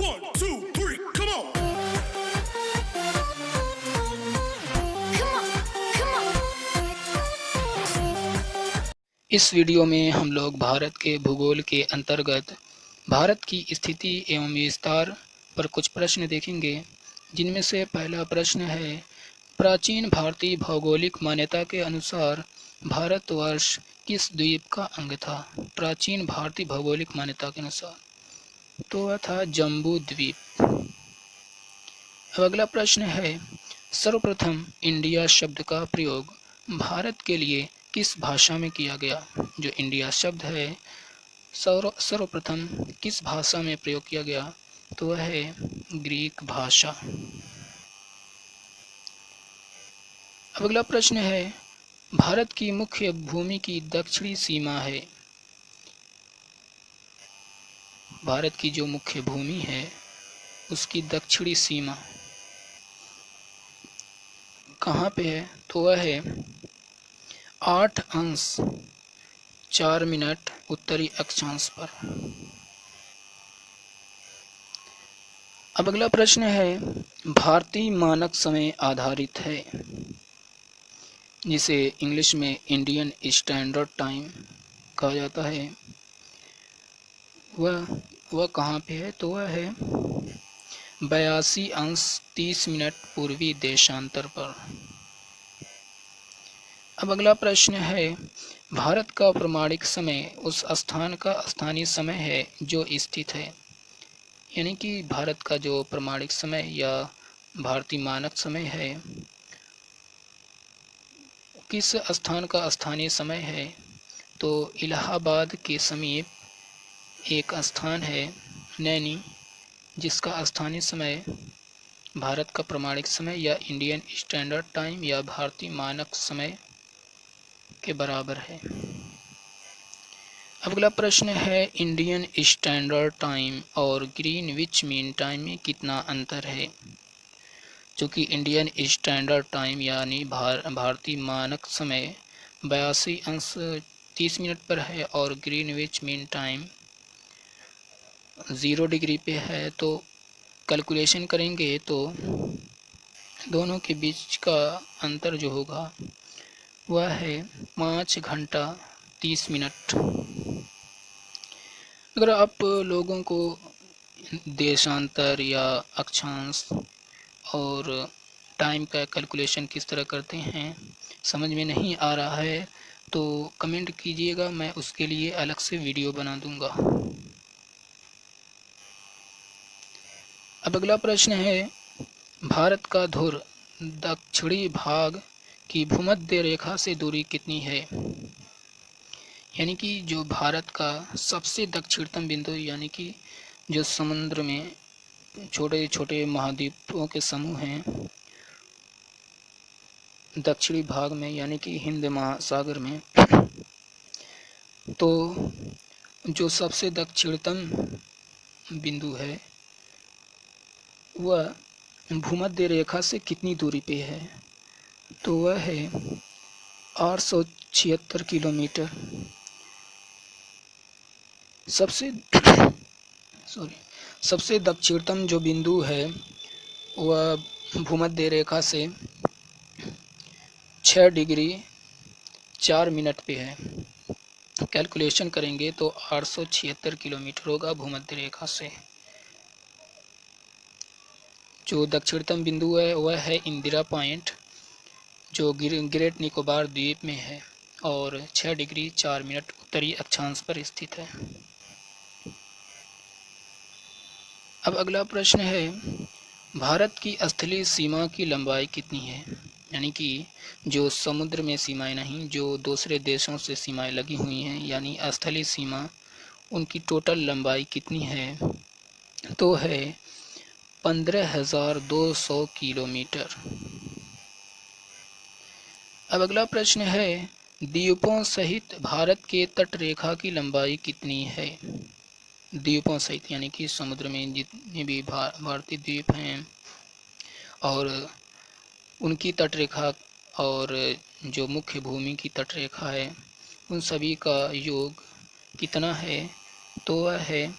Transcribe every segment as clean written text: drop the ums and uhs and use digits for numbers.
1, 2, 3, come on. इस video में हम लोग भारत के भूगोल के अंतर्गत भारत की स्थिति एवं विस्तार पर कुछ प्रश्न देखेंगे, जिनमें से पहला प्रश्न है, प्राचीन भारतीय भौगोलिक मान्यता के अनुसार भारतवर्ष किस द्वीप का अंग था? प्राचीन भारतीय भौगोलिक मान्यता के अनुसार तो वह था जम्बू द्वीप। अब अगला प्रश्न है, सर्वप्रथम इंडिया शब्द का प्रयोग भारत के लिए किस भाषा में किया गया? जो इंडिया शब्द है सर्वप्रथम किस भाषा में प्रयोग किया गया? तो वह है ग्रीक भाषा। अब अगला प्रश्न है, भारत की मुख्य भूमि की दक्षिणी सीमा है। भारत की जो मुख्य भूमि है उसकी दक्षिणी सीमा कहाँ पे है? तो वह है 8°4' उत्तरी अक्षांश पर। अब अगला प्रश्न है, भारतीय मानक समय आधारित है, जिसे इंग्लिश में इंडियन स्टैंडर्ड टाइम कहा जाता है, वह कहाँ पे है? तो वह है 82°30' पूर्वी देशांतर पर। अब अगला प्रश्न है, भारत का प्रमाणिक समय उस स्थान का स्थानीय समय है जो स्थित है। यानी कि भारत का जो प्रमाणिक समय या भारतीय मानक समय है किस स्थान का स्थानीय समय है? तो इलाहाबाद के समीप एक स्थान है नैनी, जिसका स्थानीय समय भारत का प्रमाणिक समय या इंडियन स्टैंडर्ड टाइम या भारतीय मानक समय के बराबर है। अब अगला प्रश्न है, इंडियन स्टैंडर्ड टाइम और ग्रीनविच मीन टाइम में कितना अंतर है? चूँकि इंडियन स्टैंडर्ड टाइम यानी भारतीय मानक समय 82°30' पर है और ग्रीनविच मीन टाइम 0 डिग्री पे है, तो कैलकुलेशन करेंगे तो दोनों के बीच का अंतर जो होगा वह है 5 घंटा 30 मिनट। अगर आप लोगों को देशांतर या अक्षांश और टाइम का कैलकुलेशन किस तरह करते हैं समझ में नहीं आ रहा है तो कमेंट कीजिएगा, मैं उसके लिए अलग से वीडियो बना दूंगा। अब अगला प्रश्न है, भारत का ध्रुव दक्षिणी भाग की भूमध्य रेखा से दूरी कितनी है? यानी कि जो भारत का सबसे दक्षिणतम बिंदु, यानी कि जो समुद्र में छोटे छोटे महाद्वीपों के समूह हैं दक्षिणी भाग में, यानी कि हिंद महासागर में, तो जो सबसे दक्षिणतम बिंदु है वह भूमध्य रेखा से कितनी दूरी पे है? तो वह है 876 किलोमीटर। सबसे दक्षिणतम जो बिंदु है वह भूमध्य रेखा से 6°4' पे है। कैलकुलेशन करेंगे तो 876 किलोमीटर होगा भूमध्य रेखा से। जो दक्षिणतम बिंदु है वह है इंदिरा पॉइंट, जो ग्रेट निकोबार द्वीप में है और 6°4' उत्तरी अक्षांश पर स्थित है। अब अगला प्रश्न है, भारत की स्थलीय सीमा की लंबाई कितनी है? यानी कि जो समुद्र में सीमाएं नहीं, जो दूसरे देशों से सीमाएं लगी हुई हैं, यानी स्थलीय सीमा, उनकी टोटल लंबाई कितनी है? तो है 15,200 किलोमीटर। अब अगला प्रश्न है, द्वीपों सहित भारत के तटरेखा की लंबाई कितनी है? द्वीपों सहित यानी कि समुद्र में जितने भी भारतीय द्वीप हैं और उनकी तटरेखा और जो मुख्य भूमि की तटरेखा है उन सभी का योग कितना है? तो वह है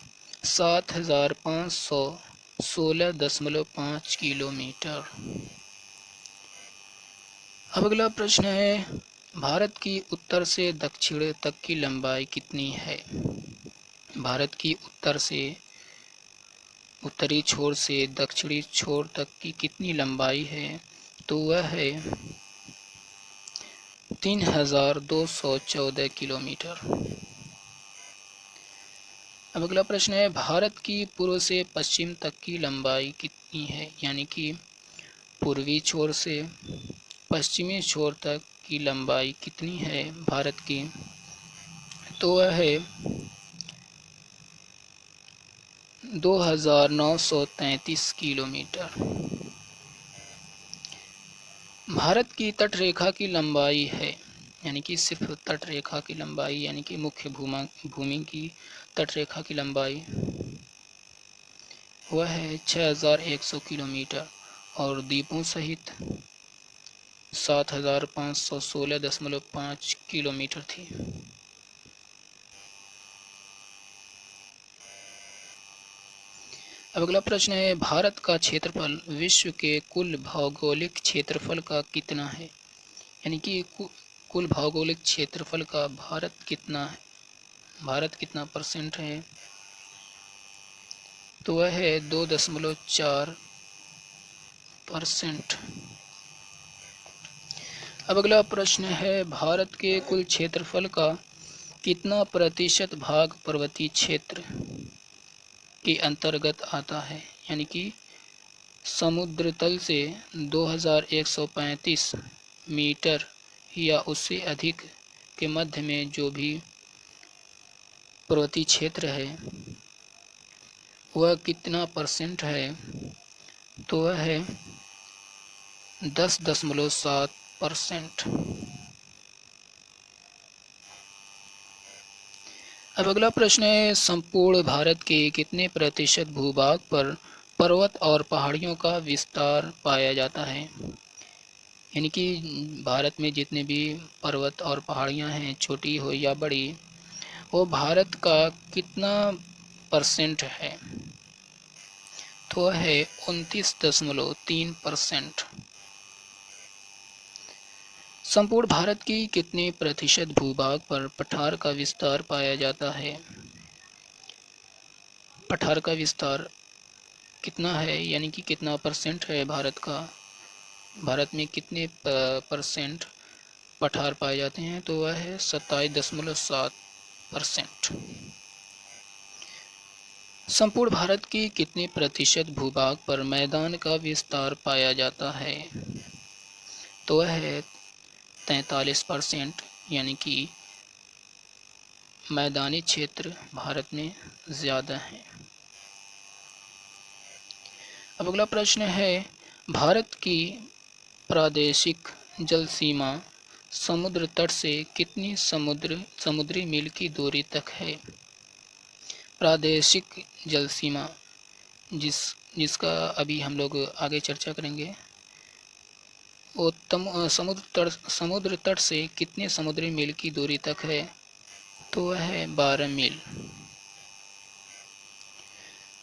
7,500 16.5 किलोमीटर। अब अगला प्रश्न है, भारत की उत्तर से दक्षिण तक की लंबाई कितनी है? भारत की उत्तर से उत्तरी छोर से दक्षिणी छोर तक की कितनी लंबाई है? तो वह है 3214 किलोमीटर। अब अगला प्रश्न है, भारत की पूर्व से पश्चिम तक की लंबाई कितनी है? यानी कि पूर्वी छोर से पश्चिमी छोर तक की लंबाई कितनी है भारत की? तो वह है 2933 किलोमीटर। भारत की तट रेखा की लंबाई है, यानी कि सिर्फ तट रेखा की लंबाई, यानी कि मुख्य भूमि की तट रेखा की लंबाई वह है 6100 किलोमीटर और द्वीपों सहित 7516.5 किलोमीटर थी। अब अगला प्रश्न है, भारत का क्षेत्रफल विश्व के कुल भौगोलिक क्षेत्रफल का कितना है? यानी कि कुल भौगोलिक क्षेत्रफल का भारत कितना है, भारत कितना परसेंट है? तो वह है 2.4%। अब अगला प्रश्न है, भारत के कुल क्षेत्रफल का कितना प्रतिशत भाग पर्वतीय क्षेत्र के अंतर्गत आता है? यानी कि समुद्र तल से 2135 मीटर या उससे अधिक के मध्य में जो भी पर्वतीय क्षेत्र है वह कितना परसेंट है? तो वह है 10.7%। अब अगला प्रश्न है, संपूर्ण भारत के कितने प्रतिशत भूभाग पर पर्वत और पहाड़ियों का विस्तार पाया जाता है? यानी कि भारत में जितने भी पर्वत और पहाड़ियाँ हैं, छोटी हो या बड़ी, वो भारत का कितना परसेंट है? तो है 29.3%। संपूर्ण भारत की कितने प्रतिशत भूभाग पर पठार का विस्तार पाया जाता है? पठार का विस्तार कितना है, यानी कि कितना परसेंट है भारत का? भारत में कितने परसेंट पठार पाए जाते हैं? तो वह है 27.7%। संपूर्ण भारत की कितने प्रतिशत भूभाग पर मैदान का विस्तार पाया जाता है? तो वह है 43%, यानी कि मैदानी क्षेत्र भारत में ज़्यादा है। अब अगला प्रश्न है, भारत की प्रादेशिक जल सीमा समुद्र तट से कितनी समुद्री मील की दूरी तक है? प्रादेशिक जल सीमा जिसका अभी हम लोग आगे चर्चा करेंगे, वो समुद्र तट से कितने समुद्री मील की दूरी तक है? तो वह है 12 मील।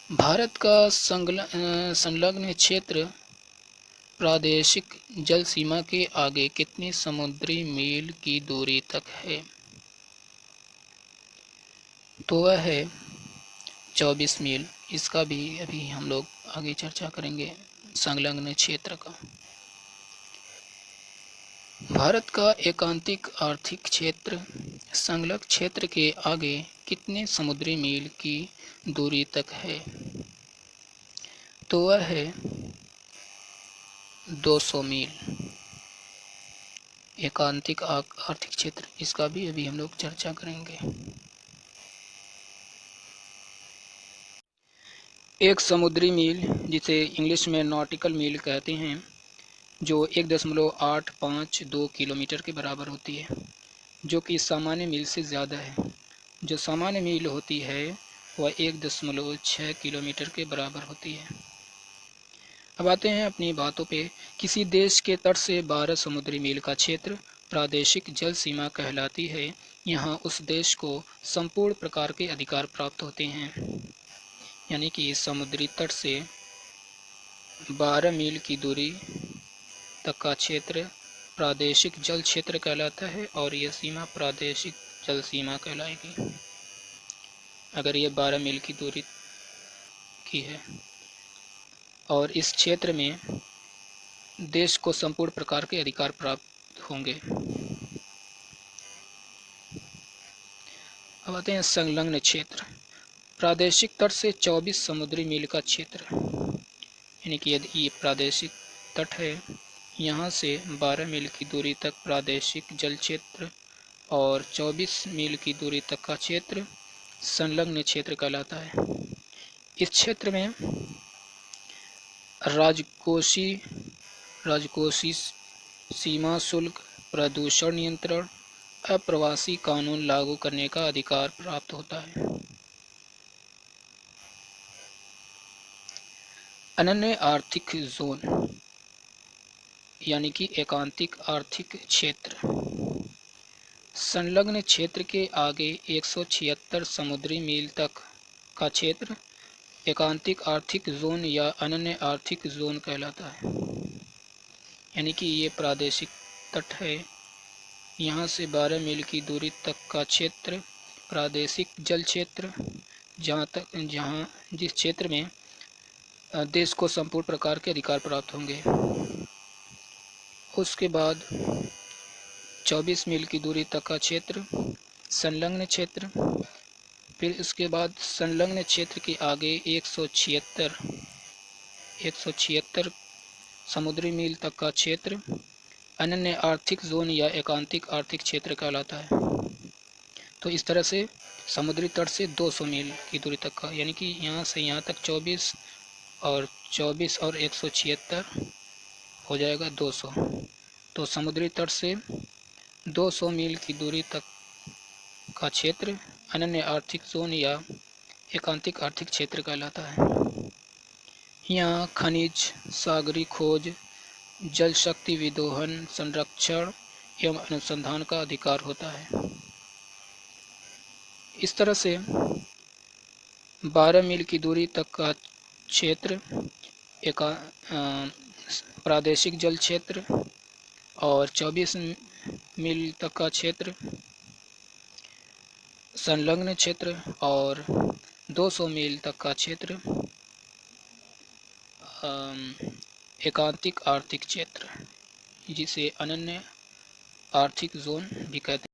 भारत का संलग्न क्षेत्र प्रादेशिक जल सीमा के आगे कितनी समुद्री मील की दूरी तक है? तो वह है 24 मील। इसका भी अभी हम लोग आगे चर्चा करेंगे, संलग्न क्षेत्र का। भारत का एकांतिक आर्थिक क्षेत्र संलग्न क्षेत्र के आगे कितने समुद्री मील की दूरी तक है? तो वह है 200 मील। एकांतिक आर्थिक क्षेत्र, इसका भी अभी हम लोग चर्चा करेंगे। एक समुद्री मील, जिसे इंग्लिश में नॉटिकल मील कहते हैं, जो 1.852 किलोमीटर के बराबर होती है, जो कि सामान्य मील से ज़्यादा है। जो सामान्य मील होती है वह 1.6 किलोमीटर के बराबर होती है। अब आते हैं अपनी बातों पे। किसी देश के तट से 12 समुद्री मील का क्षेत्र प्रादेशिक जल सीमा कहलाती है। यहाँ उस देश को संपूर्ण प्रकार के अधिकार प्राप्त होते हैं, यानी कि समुद्री तट से 12 मील की दूरी तक का क्षेत्र प्रादेशिक जल क्षेत्र कहलाता है और यह सीमा प्रादेशिक जल सीमा कहलाएगी अगर ये 12 मील की दूरी की है। और इस क्षेत्र में देश को संपूर्ण प्रकार के अधिकार प्राप्त होंगे। अब आते हैं संलग्न क्षेत्र। प्रादेशिक तट से 24 समुद्री मील का क्षेत्र, यानी कि यदि ये प्रादेशिक तट है, यहाँ से 12 मील की दूरी तक प्रादेशिक जल क्षेत्र और 24 मील की दूरी तक का क्षेत्र संलग्न क्षेत्र कहलाता है। इस क्षेत्र में राजकोषीय सीमा शुल्क, प्रदूषण नियंत्रण, अप्रवासी कानून लागू करने का अधिकार प्राप्त होता है। अनन्य आर्थिक जोन यानी कि एकांतिक आर्थिक क्षेत्र। संलग्न क्षेत्र के आगे 176 समुद्री मील तक का क्षेत्र एकांतिक आर्थिक जोन या अनन्य आर्थिक जोन कहलाता है। यानी कि ये प्रादेशिक तट है, यहाँ से 12 मील की दूरी तक का क्षेत्र प्रादेशिक जल क्षेत्र, जहाँ जिस क्षेत्र में देश को संपूर्ण प्रकार के अधिकार प्राप्त होंगे। उसके बाद 24 मील की दूरी तक का क्षेत्र संलग्न क्षेत्र, फिर इसके बाद संलग्न क्षेत्र के आगे 176 समुद्री मील तक का क्षेत्र अनन्य आर्थिक जोन या एकांतिक आर्थिक क्षेत्र कहलाता है। तो इस तरह से समुद्री तट से 200 मील की दूरी तक का, यानी कि यहाँ से यहाँ तक 24 और 176 हो जाएगा 200। तो समुद्री तट से 200 मील की दूरी तक का क्षेत्र अनन्य आर्थिक जोन या एकांतिक आर्थिक क्षेत्र कहलाता है। यहाँ खनिज, सागरी खोज, जल शक्ति विदोहन, संरक्षण एवं अनुसंधान का अधिकार होता है। इस तरह से 12 मील की दूरी तक का क्षेत्र प्रादेशिक जल क्षेत्र और 24 मील तक का क्षेत्र संलग्न क्षेत्र और 200 मील तक का क्षेत्र एकांतिक आर्थिक क्षेत्र, जिसे अनन्य आर्थिक जोन भी कहते हैं।